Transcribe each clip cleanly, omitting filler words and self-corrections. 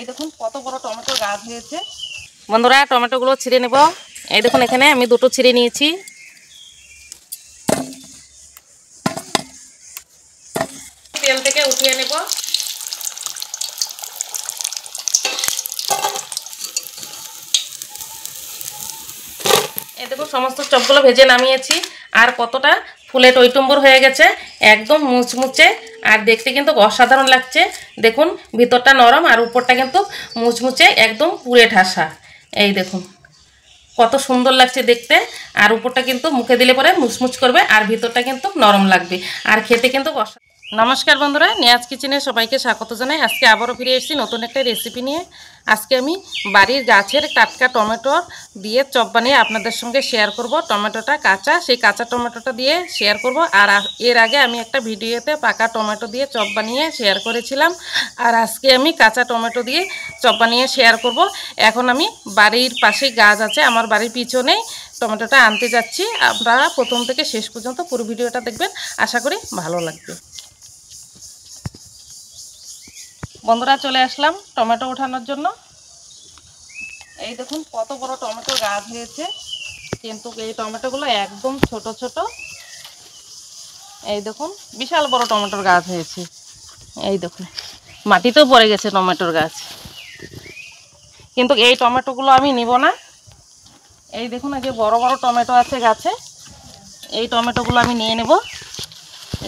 এই দেখুন কত বড় টমেটোর গাছ হয়েছে। বন্ধুরা টমেটোগুলো ছিঁড়ে নেব। এই দেখুন এখানে আমি দুটো ছিঁড়ে নিয়েছি। তেল থেকে উঠিয়ে নেব। এই দেখুন সমস্ত চপগুলো ভেজে নামিয়েছি। আর কতটা ফুলে টইটুম্বুর হয়ে গেছে, একদম মুচমুচে আর দেখতে কিন্তু অসাধারণ লাগছে। দেখুন ভিতরটা নরম আর উপরটা কিন্তু মুচমুচে একদম পুরে ঠাসা। এই দেখুন কত সুন্দর লাগছে দেখতে। আর উপরটা কিন্তু মুখে দিলে পরে মুচমুচ করবে আর ভিতরটা কিন্তু নরম লাগবে আর খেতে কিন্তু নমস্কার বন্ধুরা, নিয়াজ কিচেনে সবাইকে স্বাগত জানাই। আজকে আবারও ফিরে এসেছি নতুন একটা রেসিপি নিয়ে। আজকে আমি বাড়ির গাছের টাটকা টমেটো দিয়ে চপ বানিয়ে আপনাদের সঙ্গে শেয়ার করব। টমেটোটা কাঁচা, সেই কাঁচা টমেটোটা দিয়ে শেয়ার করব। আর এর আগে আমি একটা ভিডিওতে পাকা টমেটো দিয়ে চপ বানিয়ে শেয়ার করেছিলাম। আর আজকে আমি কাঁচা টমেটো দিয়ে চপ বানিয়ে শেয়ার করব। এখন আমি বাড়ির পাশেই গাছ আছে, আমার বাড়ির পিছনেই টমেটোটা আনতে যাচ্ছি। আপনারা প্রথম থেকে শেষ পর্যন্ত পুরো ভিডিওটা দেখবেন, আশা করি ভালো লাগবে। বন্ধুরা চলে আসলাম টমেটো ওঠানোর জন্য। এই দেখুন কত বড় টমেটোর গাছ হয়েছে, কিন্তু এই টমেটোগুলো একদম ছোট ছোট। এই দেখুন বিশাল বড় টমেটোর গাছ হয়েছে। এই দেখুন মাটিতেও পড়ে গেছে টমেটোর গাছ, কিন্তু এই টমেটোগুলো আমি নিব না। এই দেখুন এই যে বড় বড় টমেটো আছে গাছে, এই টমেটোগুলো আমি নিয়ে নেব।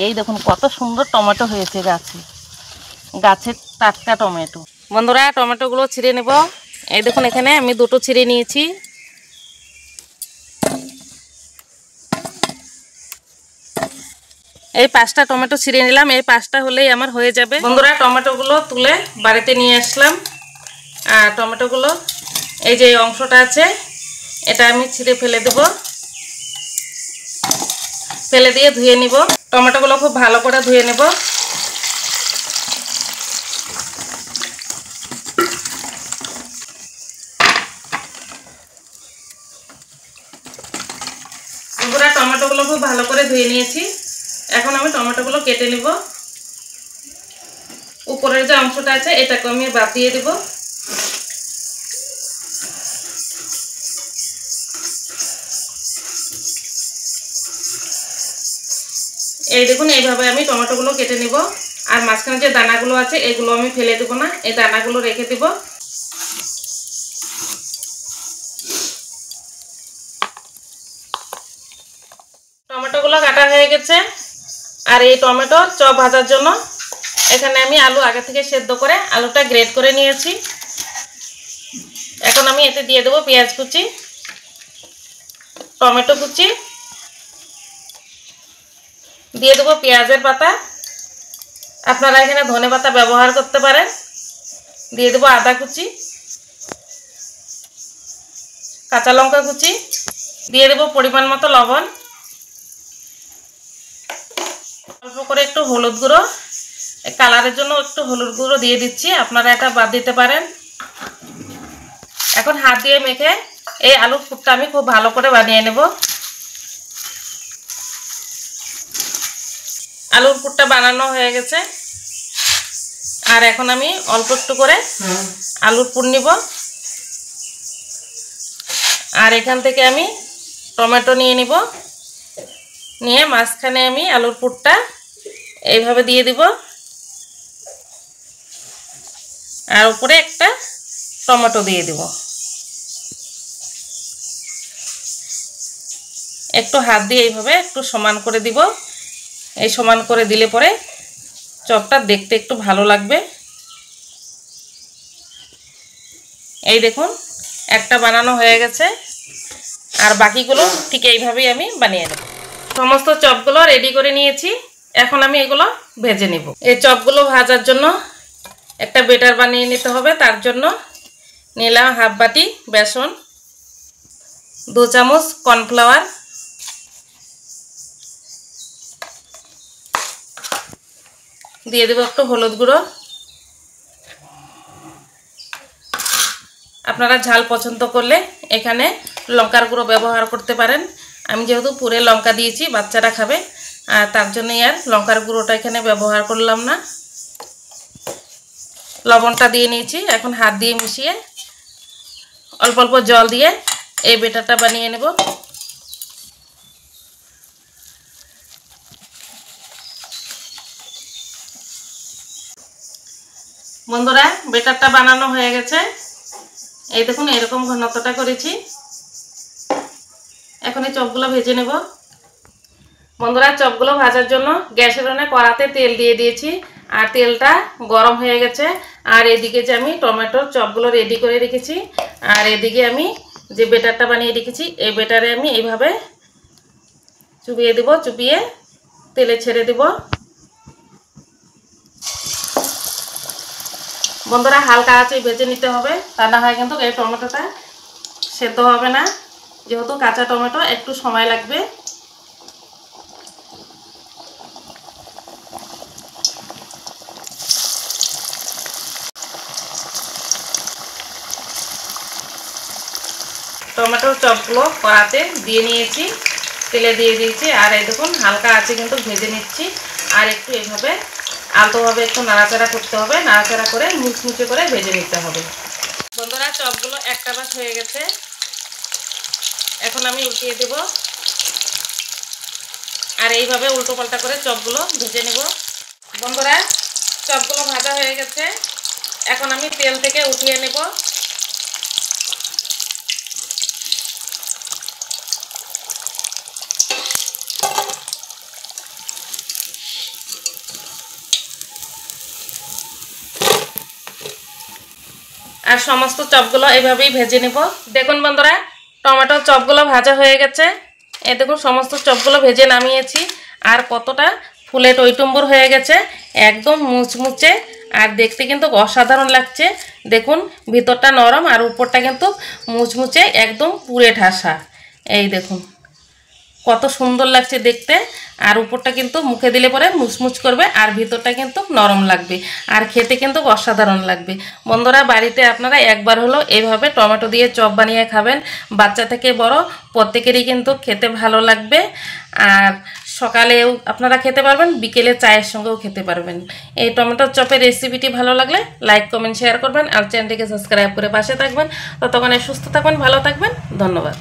এই দেখুন কত সুন্দর টমেটো হয়েছে গাছে, গাছের টাটকা টমেটো। বন্ধুরা টমেটোগুলো ছিঁড়ে নেব। এই দেখুন এখানে আমি দুটো ছিঁড়ে নিয়েছি। এই 5টা টমেটো ছিঁড়ে নিলাম, এই 5টা হলেই আমার হয়ে যাবে। বন্ধুরা টমেটোগুলো তুলে বাড়িতে নিয়ে আসলাম। আর টমেটোগুলো এই যে অংশটা আছে এটা আমি ছিঁড়ে ফেলে দেব। ফেলে দিয়ে ধুয়ে নিব। টমেটোগুলো খুব ভালো করে ধুয়ে নেব। বন্ধুরা টমেটোগুলো খুব ভালো করে ধুয়ে নিয়েছি। এখন আমি টমেটোগুলো কেটে নিব। উপরের যে অংশটা আছে এটাকে আমি বাদ দিয়ে দেব। এই দেখুন এইভাবে আমি টমেটোগুলো কেটে নিব। আর মাঝখানে যে দানাগুলো আছে এগুলো আমি ফেলে দেব না, এই দানাগুলো রেখে দেব। টমেটোগুলো কাটা হয়ে গেছে। আর এই টমেটো চপ ভাজার জন্য এখানে আমি আলু আগে থেকে সেদ্ধ করে আলুটা গ্রেট করে নিয়েছি। এখন আমি এতে দিয়ে দেবো পেঁয়াজ কুচি, টমেটো কুচি, দিয়ে দেবো পেঁয়াজের পাতা, আপনারা এখানে ধনে পাতা ব্যবহার করতে পারেন। দিয়ে দেবো আদা কুচি, কাঁচা লঙ্কা কুচি, দিয়ে দেবো পরিমাণ মতো লবণ, অল্প করে একটু হলুদ গুঁড়ো, কালারের জন্য একটু হলুদ গুঁড়ো দিয়ে দিচ্ছি, আপনারা এটা বাদ দিতে পারেন। এখন হাত দিয়ে মেখে এই আলুর পুরটা আমি খুব ভালো করে বানিয়ে নেব। আলুর পুরটা বানানো হয়ে গেছে। আর এখন আমি অল্প একটু করে আলুর পুর নিব। আর এখান থেকে আমি টমেটো নিয়ে নিব, নিয়ে মাঝখানে আমি আলুর পুরটা এইভাবে দিয়ে দিব। আর উপরে একটা টমেটো দিয়ে দিব। একটু হাত দিয়ে এইভাবে একটু সমান করে দিব। এই সমান করে দিলে পরে চপটা দেখতে একটু ভালো লাগবে। এই দেখুন একটা বানানো হয়ে গেছে। আর বাকিগুলো ঠিক এইভাবেই আমি বানিয়ে নেব। সমস্ত চপগুলো রেডি করে নিয়েছি। এখন আমি এগুলো ভেজে নেব। এই চপগুলো ভাজার জন্য একটা বেটার বানিয়ে নিতে হবে। তার জন্য নিলাম হাফ বাটি বেসন, 2 চামচ কর্নফ্লাওয়ার, দিয়ে দেব একটু হলুদ গুঁড়ো। আপনারা ঝাল পছন্দ করলে এখানে লঙ্কার গুঁড়ো ব্যবহার করতে পারেন। আমি যেহেতু পুরে লঙ্কা দিয়েছি, বাচ্চারা খাবে, আর তার জন্যই আর লঙ্কার গুঁড়োটা এখানে ব্যবহার করলাম না। লবণটা দিয়ে নিয়েছি। এখন হাত দিয়ে মিশিয়ে অল্প অল্প জল দিয়ে এই ব্যাটারটা বানিয়ে নেব। বন্ধুরা, ব্যাটারটা বানানো হয়ে গেছে। এই দেখুন এরকম ঘনত্বটা করেছি। এখন এই চপগুলো ভেজে নেব। বন্ধুরা, চপগুলো ভাজার জন্য গ্যাসের উনুনে কড়াতে তেল দিয়ে দিয়েছি আর তেলটা গরম হয়ে গেছে। আর এদিকে যে আমি টমেটোর চপগুলো রেডি করে রেখেছি আর এদিকে আমি যে ব্যাটারটা বানিয়ে রেখেছি এই ব্যাটারে আমি এইভাবে চুবিয়ে দেব, চুবিয়ে তেলে ছেড়ে দেব। বন্ধুরা, হালকা আঁচে ভেজে নিতে হবে, তা না হয় কিন্তু এই টমেটোটা সেদ্ধ হবে না। যেহেতু কাঁচা টমেটো একটু সময় লাগবে। টমেটোর চপগুলো কড়াতে দিয়ে নিয়েছি, তেলে দিয়ে দিয়েছি আর এই দেখুন হালকা আঁচে কিন্তু ভেজে নিচ্ছি। আর একটু এইভাবে আলতোভাবে একটু নাড়াচাড়া করতে হবে, নাড়াচাড়া করে মুচমুচে করে ভেজে নিতে হবে। বন্ধুরা, চপগুলো একটা বাস হয়ে গেছে। এখন আমি উল্টিয়ে দেব আর এইভাবে উল্টো পাল্টা করে চপগুলো ভেজে নেব। বন্ধুরা, চপগুলো ভাজা হয়ে গেছে। এখন আমি তেল থেকে উঠিয়ে নেব। আর সমস্ত চপগুলো এইভাবেই ভেজে নেব। দেখুন বন্ধুরা, টমেটোর চপগুলো ভাজা হয়ে গেছে। এই দেখুন সমস্ত চপগুলো ভেজে নামিয়েছি আর কতটা ফুলে টইটুম্বুর হয়ে গেছে, একদম মুচমুচে আর দেখতে কিন্তু অসাধারণ লাগছে। দেখুন ভিতরটা নরম আর উপরটা কিন্তু মুচমুচে একদম পুরে ঠাসা। এই দেখুন কত সুন্দর লাগছে দেখতে। আর উপরটা কিন্তু মুখে দিলে পরে মুচমুচ করবে আর ভিতরটা কিন্তু নরম লাগবে আর খেতে কিন্তু অসাধারণ লাগবে। বন্ধুরা, বাড়িতে আপনারা একবার হলো এইভাবে টমেটো দিয়ে চপ বানিয়ে খাবেন। বাচ্চা থেকে বড় প্রত্যেকেরই কিন্তু খেতে ভালো লাগবে। আর সকালেও আপনারা খেতে পারবেন, বিকেলে চায়ের সঙ্গেও খেতে পারবেন। এই টমেটোর চপের রেসিপিটি ভালো লাগলে লাইক, কমেন্ট, শেয়ার করবেন আর চ্যানেলটিকে সাবস্ক্রাইব করে পাশে থাকবেন। ততক্ষণে সুস্থ থাকবেন, ভালো থাকবেন। ধন্যবাদ।